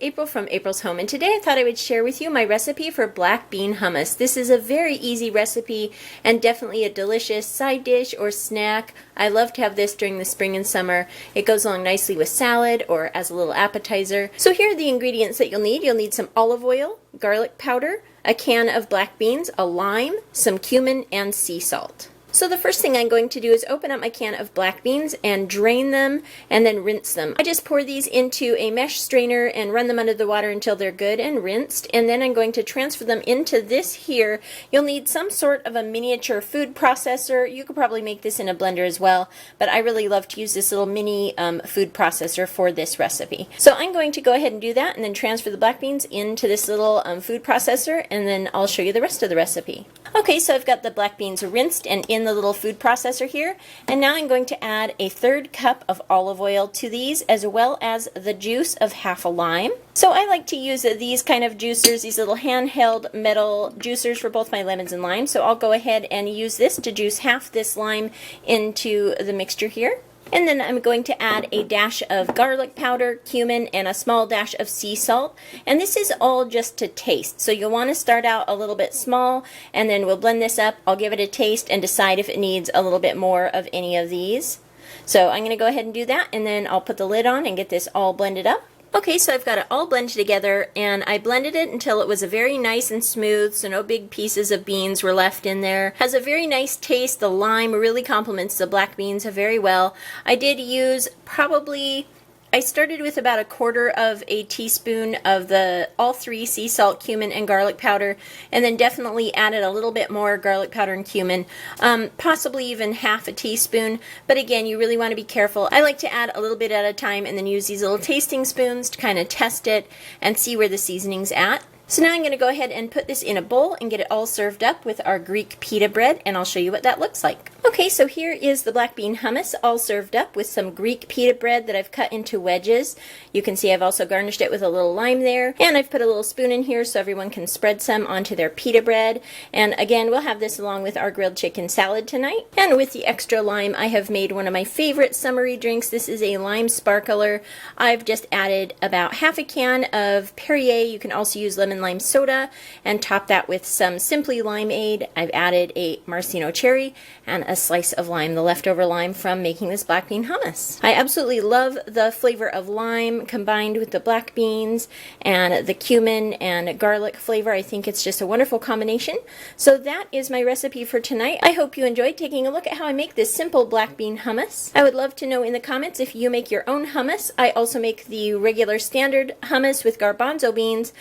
April from April's Home, and today I thought I would share with you my recipe for black bean hummus. This is a very easy recipe and definitely a delicious side dish or snack. I love to have this during the spring and summer. It goes along nicely with salad or as a little appetizer. So here are the ingredients that you'll need. You'll need some olive oil, garlic powder, a can of black beans, a lime, some cumin, and sea salt. So the first thing I'm going to do is open up my can of black beans and drain them and then rinse them. I just pour these into a mesh strainer and run them under the water until they're good and rinsed, and then I'm going to transfer them into this here. You'll need some sort of a miniature food processor. You could probably make this in a blender as well, but I really love to use this little mini food processor for this recipe. So I'm going to go ahead and do that and then transfer the black beans into this little food processor, and then I'll show you the rest of the recipe. Okay, so I've got the black beans rinsed and in the little food processor here, and now I'm going to add a 1/3 cup of olive oil to these, as well as the juice of half a lime. So I like to use these kind of juicers, these little handheld metal juicers for both my lemons and limes. So I'll go ahead and use this to juice half this lime into the mixture here. And then I'm going to add a dash of garlic powder, cumin, and a small dash of sea salt. And this is all just to taste. So you'll want to start out a little bit small, and then we'll blend this up. I'll give it a taste and decide if it needs a little bit more of any of these. So I'm going to go ahead and do that, and then I'll put the lid on and get this all blended up. Okay, so I've got it all blended together, and I blended it until it was a very nice and smooth, so no big pieces of beans were left in there. Has a very nice taste. The lime really complements the black beans very well. I did use I started with about 1/4 teaspoon of all three: sea salt, cumin, and garlic powder, and then definitely added a little bit more garlic powder and cumin, possibly even 1/2 teaspoon, but again, you really want to be careful. I like to add a little bit at a time and then use these little tasting spoons to kind of test it and see where the seasoning's at. So now I'm going to go ahead and put this in a bowl and get it all served up with our Greek pita bread, and I'll show you what that looks like. Okay, so here is the black bean hummus all served up with some Greek pita bread that I've cut into wedges. You can see I've also garnished it with a little lime there, and I've put a little spoon in here so everyone can spread some onto their pita bread. And again, we'll have this along with our grilled chicken salad tonight. And with the extra lime, I have made one of my favorite summery drinks. This is a lime sparkler. I've just added about 1/2 can of Perrier. You can also use lemon lime soda and top that with some Simply Limeade. I've added a maraschino cherry and a slice of lime, the leftover lime from making this black bean hummus. I absolutely love the flavor of lime combined with the black beans and the cumin and garlic flavor. I think it's just a wonderful combination. So that is my recipe for tonight. I hope you enjoyed taking a look at how I make this simple black bean hummus. I would love to know in the comments if you make your own hummus. I also make the regular standard hummus with garbanzo beans,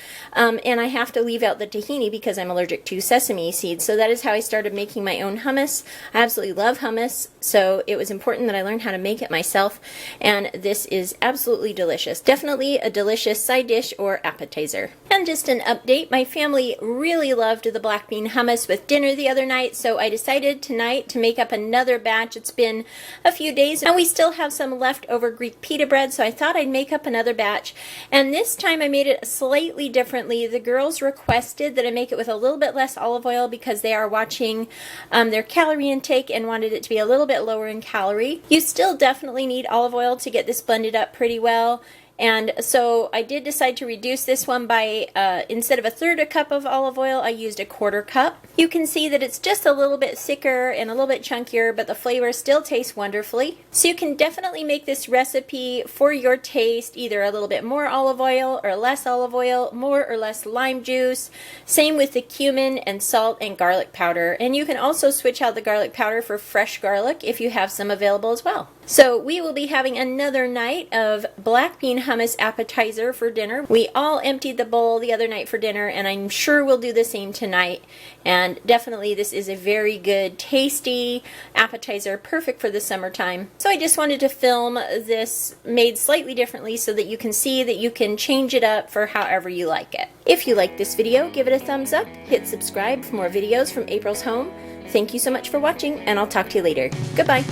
and I have to leave out the tahini because I'm allergic to sesame seeds. So that is how I started making my own hummus. I absolutely love hummus, so it was important that I learn how to make it myself, and this is absolutely delicious. Definitely a delicious side dish or appetizer. And just an update, my family really loved the black bean hummus with dinner the other night, so I decided tonight to make up another batch. It's been a few days, and we still have some leftover Greek pita bread, so I thought I'd make up another batch. And this time I made it slightly differently. The girls requested that I make it with a little bit less olive oil because they are watching their calorie intake and wanted it to be a little bit lower in calorie. You still definitely need olive oil to get this blended up pretty well. And so I did decide to reduce this one by, instead of 1/3 cup of olive oil, I used 1/4 cup. You can see that it's just a little bit thicker and a little bit chunkier, but the flavor still tastes wonderfully. So you can definitely make this recipe for your taste, either a little bit more olive oil or less olive oil, more or less lime juice. Same with the cumin and salt and garlic powder. And you can also switch out the garlic powder for fresh garlic if you have some available as well. So we will be having another night of black bean hummus appetizer for dinner. We all emptied the bowl the other night for dinner, and I'm sure we'll do the same tonight. And definitely this is a very good, tasty appetizer, perfect for the summertime. So I just wanted to film this made slightly differently so that you can see that you can change it up for however you like it. If you like this video, give it a thumbs up, hit subscribe for more videos from April's Home. Thank you so much for watching, and I'll talk to you later. Goodbye.